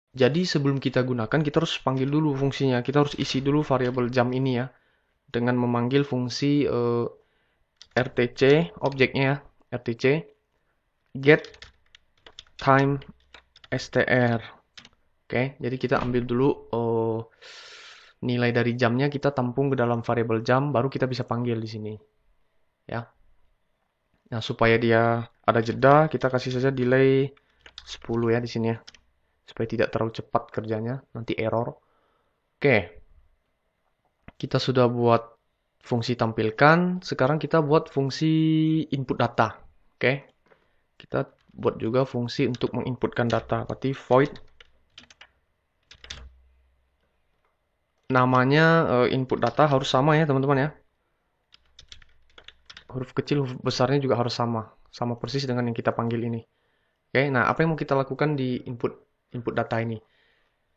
Jadi sebelum kita gunakan, kita harus panggil dulu fungsinya. Kita harus isi dulu variabel jam ini ya, dengan memanggil fungsi RTC, objeknya ya, RTC get time str. Oke, jadi kita ambil dulu nilai dari jamnya, kita tampung ke dalam variabel jam, baru kita bisa panggil di sini ya. Nah, supaya dia ada jeda, kita kasih saja delay 10 ya di sini ya, supaya tidak terlalu cepat kerjanya, nanti error. Oke, kita sudah buat fungsi tampilkan, sekarang kita buat fungsi input data. Oke, kita buat juga fungsi untuk menginputkan data, berarti void namanya input data harus sama ya teman-teman ya. Huruf kecil, huruf besarnya juga harus sama. Sama persis dengan yang kita panggil ini. Oke, nah apa yang mau kita lakukan di input input data ini?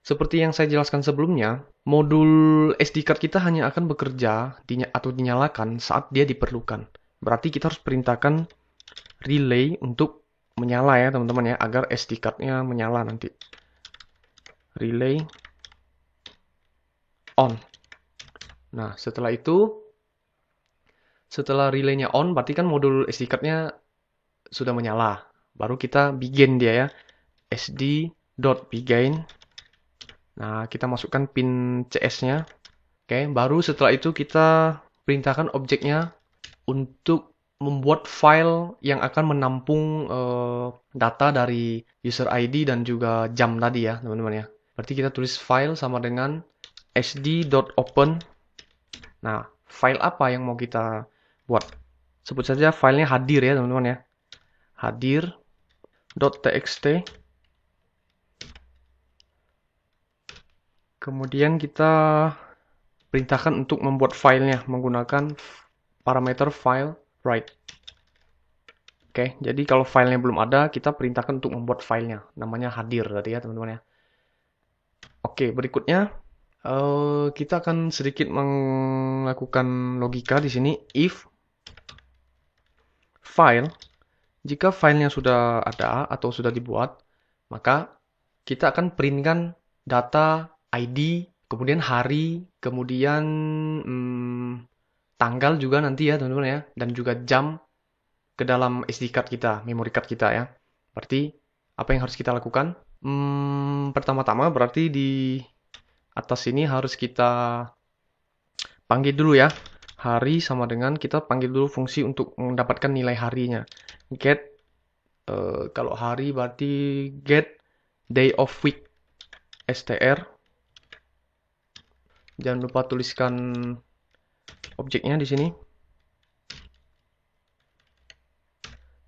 Seperti yang saya jelaskan sebelumnya, modul SD card kita hanya akan bekerja atau dinyalakan saat dia diperlukan. Berarti kita harus perintahkan relay untuk menyala ya teman-teman ya, agar SD card-nya menyala nanti. Relay on. Nah, setelah relaynya on, berarti kan modul SD card-nya sudah menyala. Baru kita begin dia ya, sd.begin. Nah, kita masukkan pin CS-nya. Oke, baru setelah itu kita perintahkan objeknya untuk membuat file yang akan menampung data dari user ID dan juga jam tadi ya, teman-teman ya. Berarti kita tulis file sama dengan sd.open. Nah, file apa yang mau kita buat? Sebut saja filenya hadir ya, teman-teman ya. Hadir.txt. Kemudian kita perintahkan untuk membuat filenya menggunakan parameter file write. Oke, jadi kalau filenya belum ada, kita perintahkan untuk membuat filenya. Namanya hadir tadi ya teman-teman ya. Oke, berikutnya kita akan sedikit melakukan logika di sini. If file, jika filenya sudah ada atau sudah dibuat, maka kita akan printkan data ID, kemudian hari, kemudian tanggal juga nanti ya teman-teman ya, dan juga jam ke dalam SD card kita, memory card kita ya. Berarti apa yang harus kita lakukan? Pertama-tama berarti di atas ini harus kita panggil dulu ya. Hari sama dengan kita panggil dulu fungsi untuk mendapatkan nilai harinya. Get kalau hari berarti get day of week str. Jangan lupa tuliskan objeknya di sini.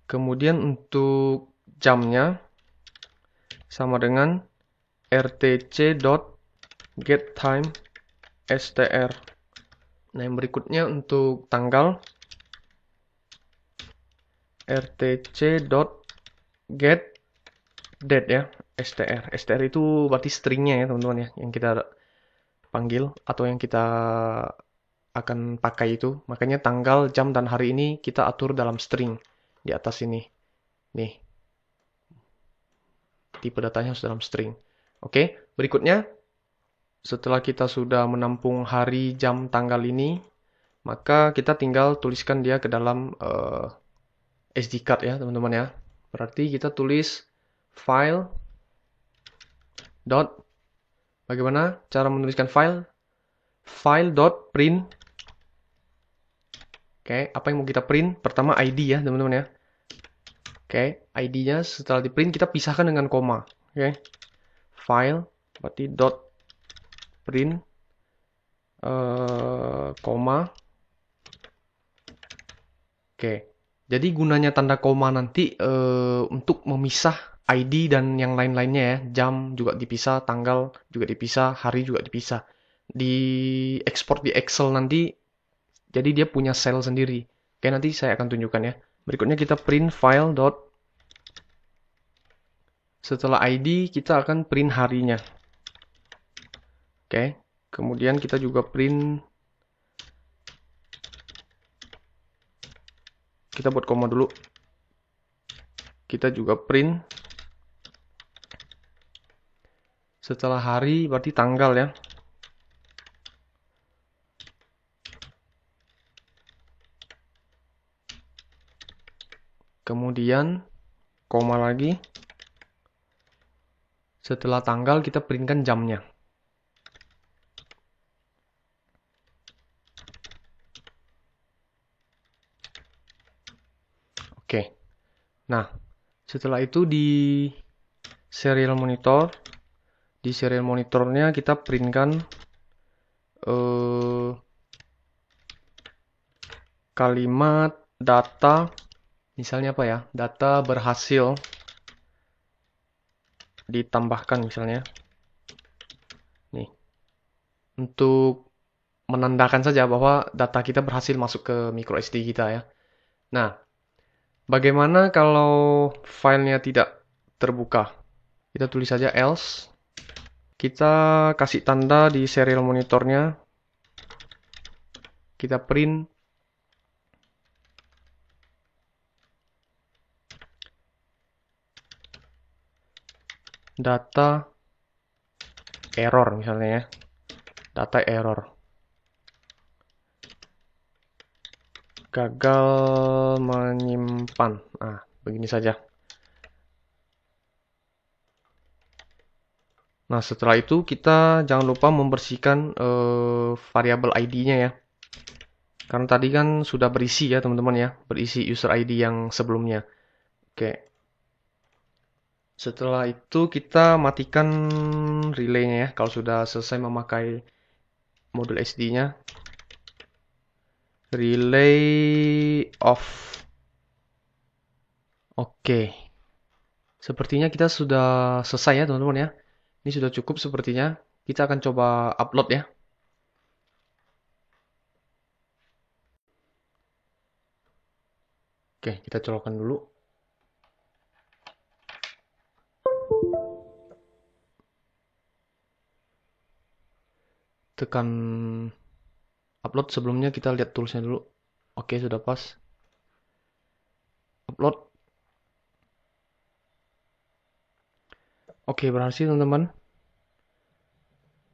Kemudian untuk jamnya sama dengan rtc.getTime.str. Nah, yang berikutnya untuk tanggal rtc.getDate ya, str. Str itu berarti stringnya ya teman-teman ya, yang kita panggil atau yang kita akan pakai itu. Makanya tanggal, jam, dan hari ini kita atur dalam string di atas ini. Nih, tipe datanya harus dalam string. Oke, berikutnya setelah kita sudah menampung hari, jam, tanggal ini, maka kita tinggal tuliskan dia ke dalam SD card ya teman-teman ya. Berarti kita tulis file dot, bagaimana cara menuliskan file? File dot print. Oke, apa yang mau kita print? Pertama ID ya teman-teman ya. Oke, ID-nya setelah di print kita pisahkan dengan koma. Oke, file berarti dot print koma. Oke, jadi gunanya tanda koma nanti untuk memisah ID dan yang lain-lainnya ya. Jam juga dipisah, tanggal juga dipisah, hari juga dipisah. Di export di Excel nanti, jadi dia punya sel sendiri. Oke, nanti saya akan tunjukkan ya. Berikutnya kita print file dot. Setelah ID, kita akan print harinya. Oke, kemudian kita juga print. Kita buat koma dulu. Kita juga print Setelah hari berarti tanggal ya. Kemudian koma lagi. Setelah tanggal kita printkan jamnya. Oke. Nah, setelah itu di serial monitor, di serial monitornya kita printkan kalimat data, misalnya apa ya? Data berhasil ditambahkan misalnya. Nih, untuk menandakan saja bahwa data kita berhasil masuk ke micro SD kita ya. Nah, bagaimana kalau filenya tidak terbuka? Kita tulis saja else. Kita kasih tanda di serial monitornya. Kita print data error misalnya ya. Data error. Gagal menyimpan. Nah, begini saja. Nah, setelah itu kita jangan lupa membersihkan variabel ID-nya ya. Karena tadi kan sudah berisi ya teman-teman ya. Berisi user ID yang sebelumnya. Oke. Setelah itu kita matikan relay-nya ya. Kalau sudah selesai memakai modul SD-nya. Relay off. Oke. Sepertinya kita sudah selesai ya teman-teman ya. Ini sudah cukup sepertinya. Kita akan coba upload ya. Oke, kita colokkan dulu. Tekan upload, sebelumnya kita lihat toolsnya dulu. Oke, sudah pas. Upload. Oke, berhasil teman-teman.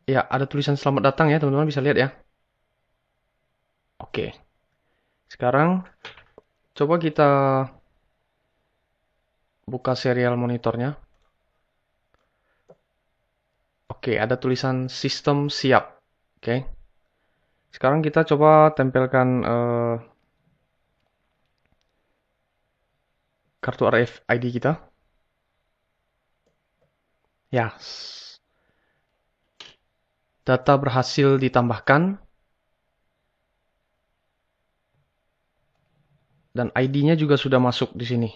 Ya, ada tulisan selamat datang ya teman-teman, bisa lihat ya. Oke. Sekarang coba kita buka serial monitornya. Oke, ada tulisan sistem siap. Oke. Sekarang kita coba tempelkan kartu RFID kita. Ya. Data berhasil ditambahkan. Dan ID-nya juga sudah masuk di sini.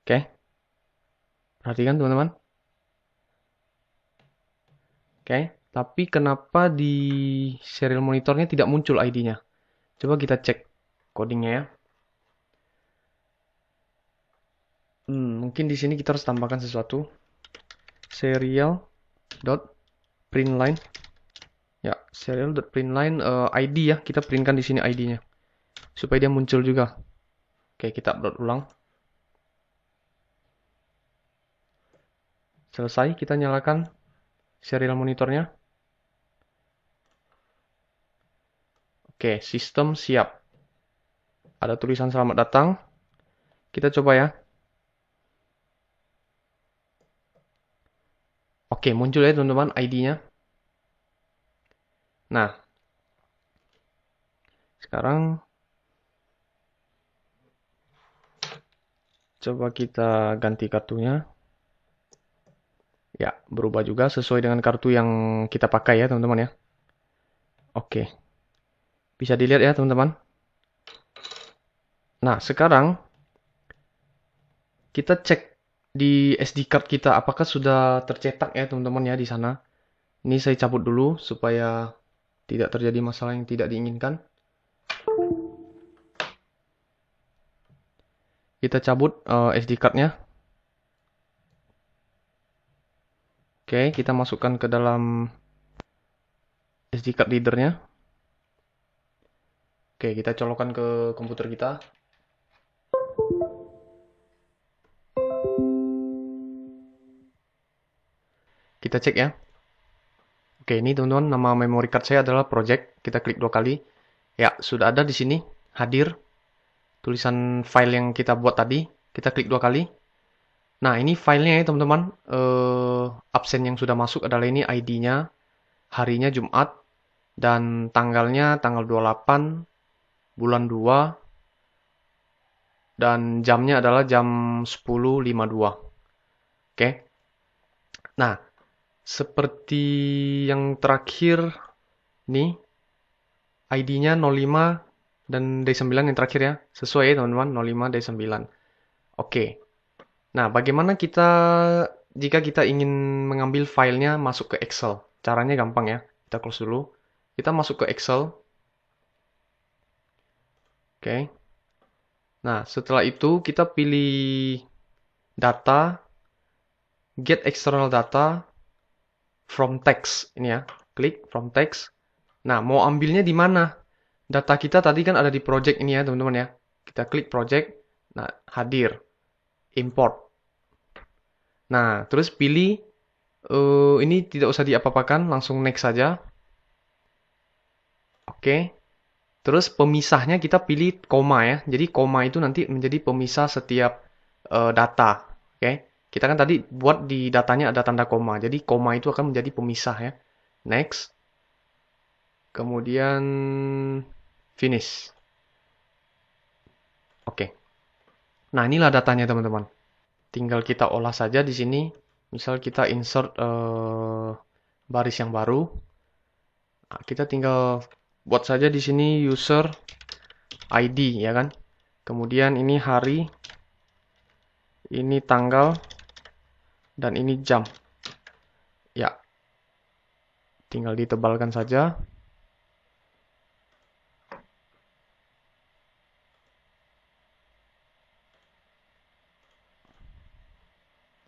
Oke. Perhatikan teman-teman. Oke. Tapi kenapa di serial monitornya tidak muncul ID-nya? Coba kita cek codingnya ya. Mungkin di sini kita harus tambahkan sesuatu. Serial dot printline. Ya, serial dot printline ID ya. Kita printkan di sini ID-nya. Supaya dia muncul juga. Oke, kita upload ulang. Selesai, kita nyalakan serial monitornya. Oke, sistem siap. Ada tulisan selamat datang. Kita coba ya. Oke, muncul ya teman-teman ID-nya. Nah, sekarang coba kita ganti kartunya. Ya, berubah juga sesuai dengan kartu yang kita pakai ya teman-teman ya. Oke. Bisa dilihat ya teman-teman. Nah, sekarang kita cek di SD card kita apakah sudah tercetak ya teman-teman ya di sana. Ini saya cabut dulu supaya tidak terjadi masalah yang tidak diinginkan. Kita cabut SD card-nya. Oke, kita masukkan ke dalam SD card reader-nya. Oke, kita colokkan ke komputer kita. kita cek ya. Oke, ini teman-teman, nama memory card saya adalah project. Kita klik 2 kali. Ya, sudah ada di sini, hadir. Tulisan file yang kita buat tadi, kita klik 2 kali. Nah, ini filenya ya teman-teman. Absen yang sudah masuk adalah ini ID-nya, harinya Jumat, dan tanggalnya tanggal 28, bulan 2, dan jamnya adalah jam 10.52. Oke. Nah, seperti yang terakhir nih, ID-nya 05 dan D9 yang terakhir ya. Sesuai ya teman-teman, 05 D9. Oke. Nah, bagaimana jika kita ingin mengambil filenya masuk ke Excel? Caranya gampang ya. Kita close dulu. Kita masuk ke Excel. Oke. Nah, setelah itu kita pilih data, get external data from text. Ini ya, klik from text. Nah, mau ambilnya di mana? Data kita tadi kan ada di project ini ya, teman-teman ya. Kita klik project. Nah, hadir. Import. Nah, terus pilih ini tidak usah diapa-apakan, langsung next saja. Oke. Terus pemisahnya kita pilih koma ya. Jadi koma itu nanti menjadi pemisah setiap data. Oke. Kita kan tadi buat di datanya ada tanda koma. Jadi koma itu akan menjadi pemisah ya. Next. Kemudian finish. Oke. Nah, inilah datanya teman-teman. Tinggal kita olah saja di sini. Misal kita insert baris yang baru. Nah, kita tinggal buat saja di sini user ID ya kan. Kemudian ini hari, ini tanggal, dan ini jam. Ya. Tinggal ditebalkan saja.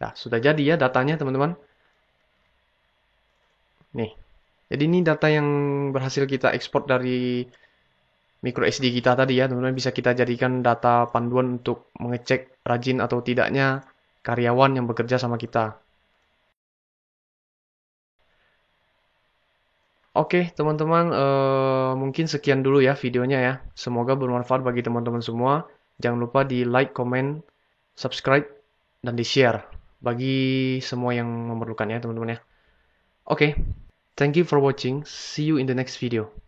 Nah, sudah jadi ya datanya teman-teman. Nih. Jadi ini data yang berhasil kita ekspor dari micro SD kita tadi ya, teman-teman. Bisa kita jadikan data panduan untuk mengecek rajin atau tidaknya karyawan yang bekerja sama kita. Oke, teman-teman, mungkin sekian dulu ya videonya ya. Semoga bermanfaat bagi teman-teman semua. Jangan lupa di like, comment, subscribe, dan di share bagi semua yang memerlukan ya teman-teman ya. Oke, thank you for watching. See you in the next video.